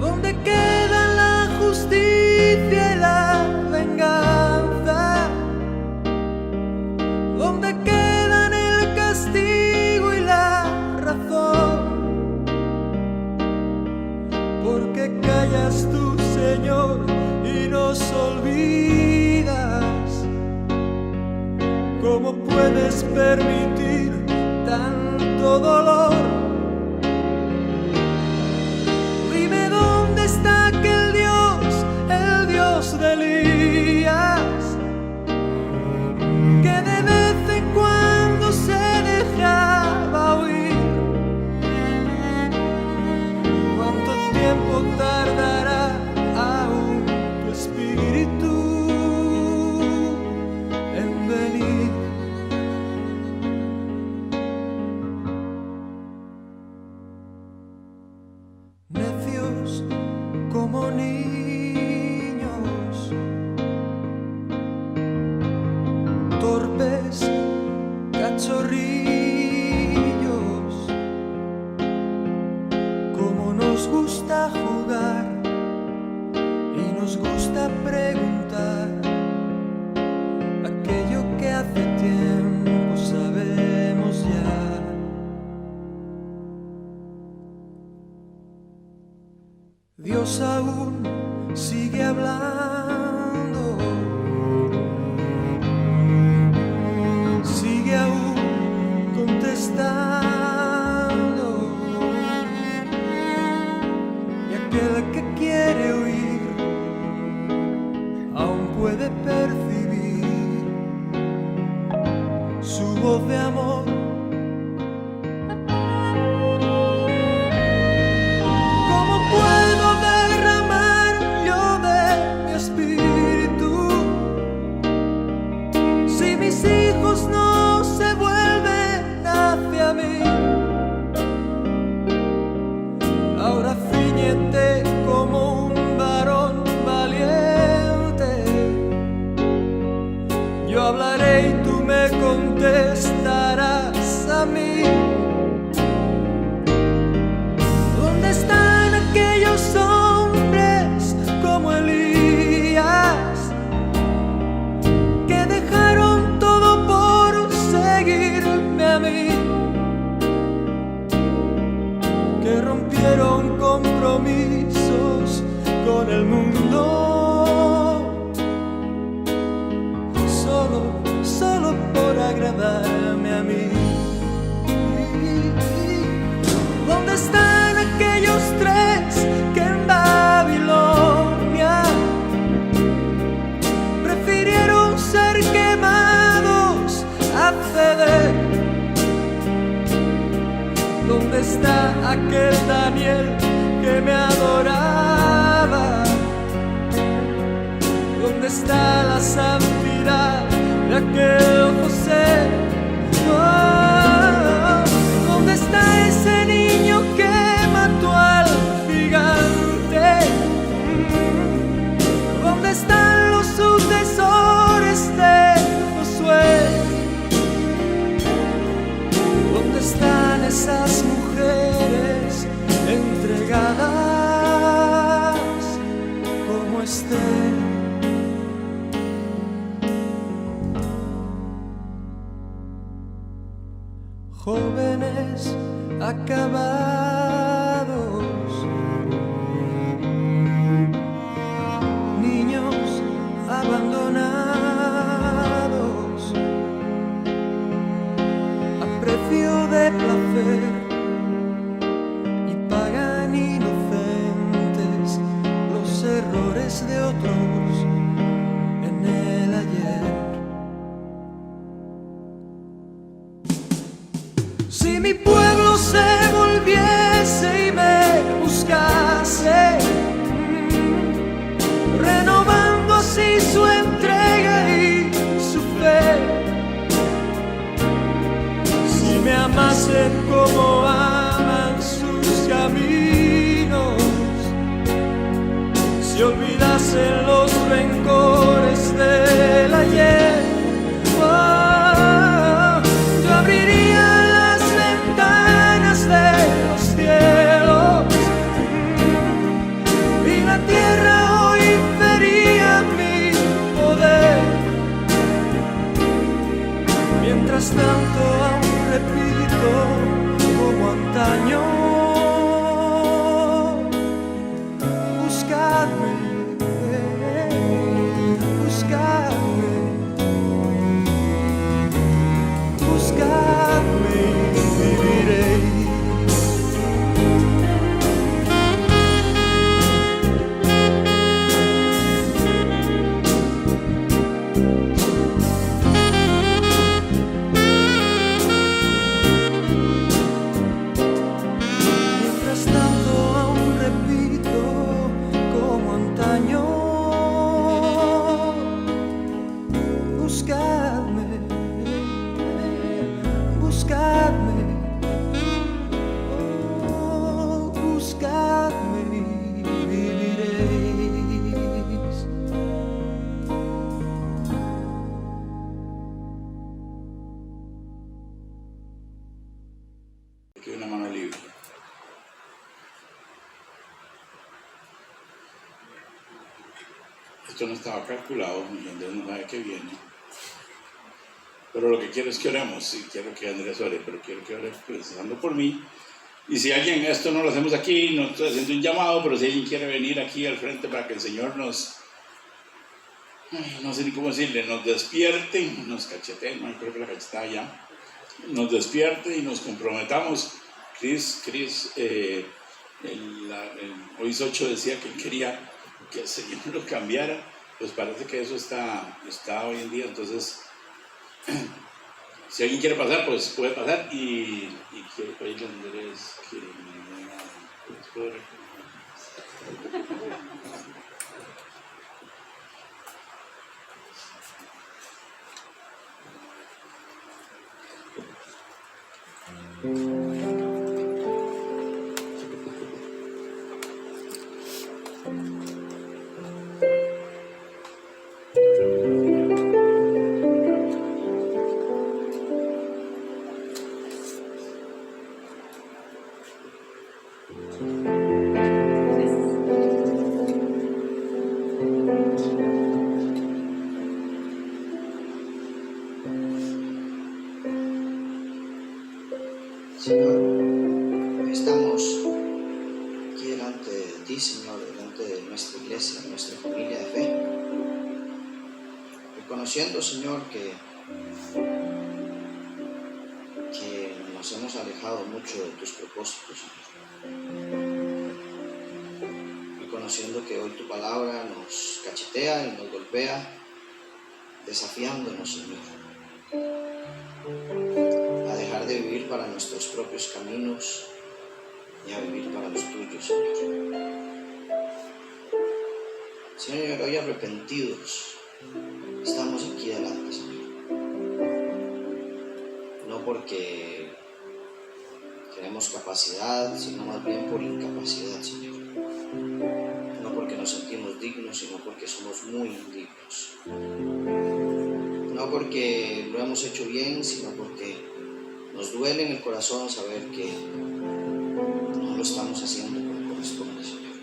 ¿Dónde queda la justicia y la venganza? ¿Dónde quedan el castigo y la razón? ¿Por qué callas tú, Señor, y nos olvidas? ¿Cómo puedes permitir tanto dolor? Dime dónde está aquel Dios, el Dios de Elías, que de vez en cuando se dejaba oír. ¿Cuánto tiempo tardará aún tu espíritu en venir? Necios como niños, torpes cachorrillos, como nos gusta jugar y nos gusta preguntar aquello que hace tiempo sabemos ya. Dios aún sigue hablando, sigue aún contestando, y aquel que quiere oír aún puede percibir su voz de amor. Como un varón valiente, yo hablaré y tú me contestarás a mí. ¿Dónde están aquellos hombres como Elías que dejaron todo por seguirme a mí? Que rompieron compromisos con el mundo solo por agradarme a mí. ¿Dónde están aquellos tres que en Babilonia prefirieron ser quemados a ceder? ¿Dónde está aquel Daniel que me adoraba? ¿Dónde está la santidad de aquel José? Oh, ¿dónde está ese niño que mató al gigante? esas mujeres entregadas como Esther. Jóvenes acabados, niños abandonados, a precio de placer, y pagan inocentes los errores de otros en el ayer. Si mi pueblo se volviese y me buscase, renovando así su entrega y su fe, si me amasen como aman sus caminos, si olvidasen los rencores del ayer, yo abriría de los cielos y la tierra hoy vería mi poder. Mientras tanto aún repito como antaño: buscadme, buscadme, buscadme y viviréis. Una mano libre. Esto no estaba calculado, y Andrés no sabe qué viene. Pero lo que quiero es que oremos, y quiero que Andrés ore, pero quiero que ore pensando por mí. Y si alguien, esto no lo hacemos aquí, no estoy haciendo un llamado, pero si alguien quiere venir aquí al frente para que el Señor nos, no sé ni cómo decirle, nos despierte, nos cachetee, no creo que la cachetada ya, nos despierte y nos comprometamos. Chris hoy 8 decía que quería que el Señor lo cambiara, pues parece que eso está hoy en día. Entonces, si alguien quiere pasar, pues puede pasar, y quiero pedirle a Andrés que me Señor, estamos aquí delante de ti, Señor, delante de nuestra iglesia, de nuestra familia de fe, reconociendo, Señor, que nos hemos alejado mucho de tus propósitos, Señor. Reconociendo que hoy tu palabra nos cachetea y nos golpea, desafiándonos, Señor, de vivir para nuestros propios caminos y a vivir para los tuyos, Señor. Señor, hoy arrepentidos estamos aquí delante, Señor. No porque tenemos capacidad, sino más bien por incapacidad, Señor. No porque nos sentimos dignos, sino porque somos muy indignos. No porque lo hemos hecho bien, sino porque nos duele en el corazón saber que no lo estamos haciendo como corresponde, Señor.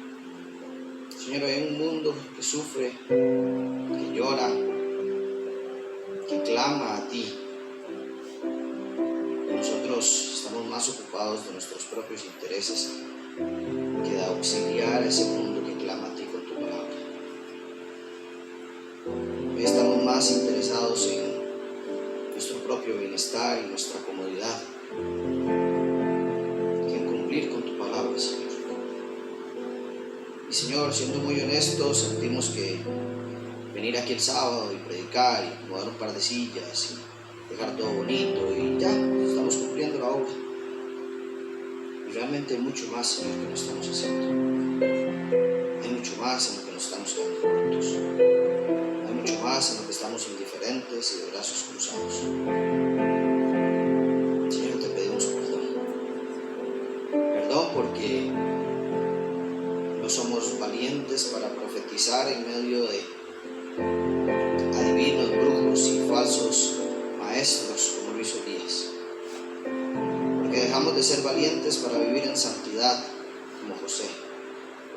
Señor, hay un mundo que sufre, que llora, que clama a ti. Y nosotros estamos más ocupados de nuestros propios intereses que de auxiliar a ese mundo que clama a ti con tu palabra. Hoy estamos más interesados en nuestro propio bienestar y nuestra comodidad que en cumplir con tu palabra, Señor. Y Señor, siendo muy honestos, sentimos que venir aquí el sábado y predicar y acomodar un par de sillas y dejar todo bonito y ya, estamos cumpliendo la obra. Y realmente hay mucho más, Señor, que no estamos haciendo. Hay mucho más en lo que nos estamos quedando cortos. Hay mucho más en lo que estamos indiferentes y de brazos cruzados. Señor, te pedimos perdón. Perdón porque no somos valientes para profetizar en medio de adivinos, brujos y falsos maestros como lo hizo Elías. Porque dejamos de ser valientes para vivir en santidad como José.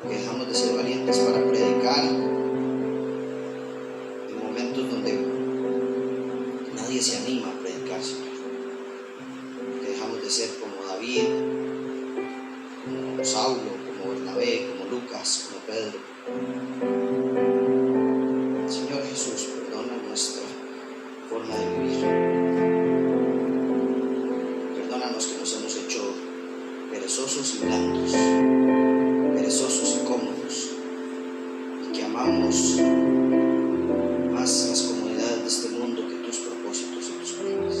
Porque dejamos de ser valientes para predicar en momentos donde nadie se anima a predicar, Señor. Porque dejamos de ser como David, como Saulo, como Bernabé, como Lucas, como Pedro. Señor Jesús, perdona nuestra forma de vivir. Perdónanos que nos hemos hecho perezosos y blandos, perezosos y cómodos, y que amamos más las comodidades de este mundo que tus propósitos y tus planes.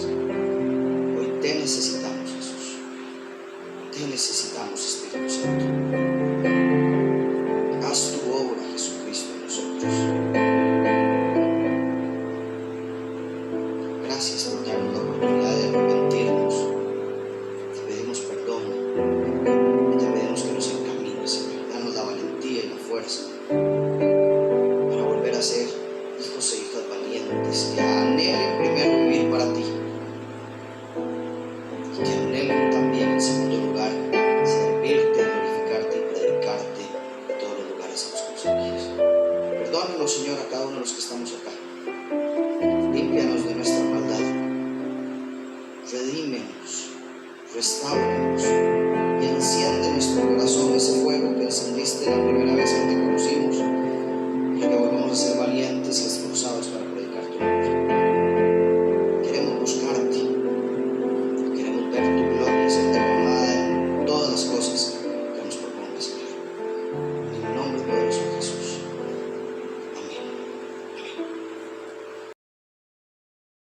Hoy te necesitamos, Jesús. Te necesitamos, Espíritu Santo. Haz tu obra, Jesucristo, en nosotros. Gracias por darnos la oportunidad de arrepentirnos. Te pedimos perdón y te pedimos que nos encamines, Señor. Danos la valentía y la fuerza para volver a ser hijos e hijas valientes que anhelen primero vivir para ti y que anhelen también, en segundo lugar, servirte, glorificarte y predicarte en todos los lugares a los que nos envíes. Perdónanos, Señor, a cada uno de los que estamos acá. Límpianos de nuestra maldad, redímenos, restáuranos y enciende en nuestro corazón ese fuego que encendiste la primera vez que te conocimos.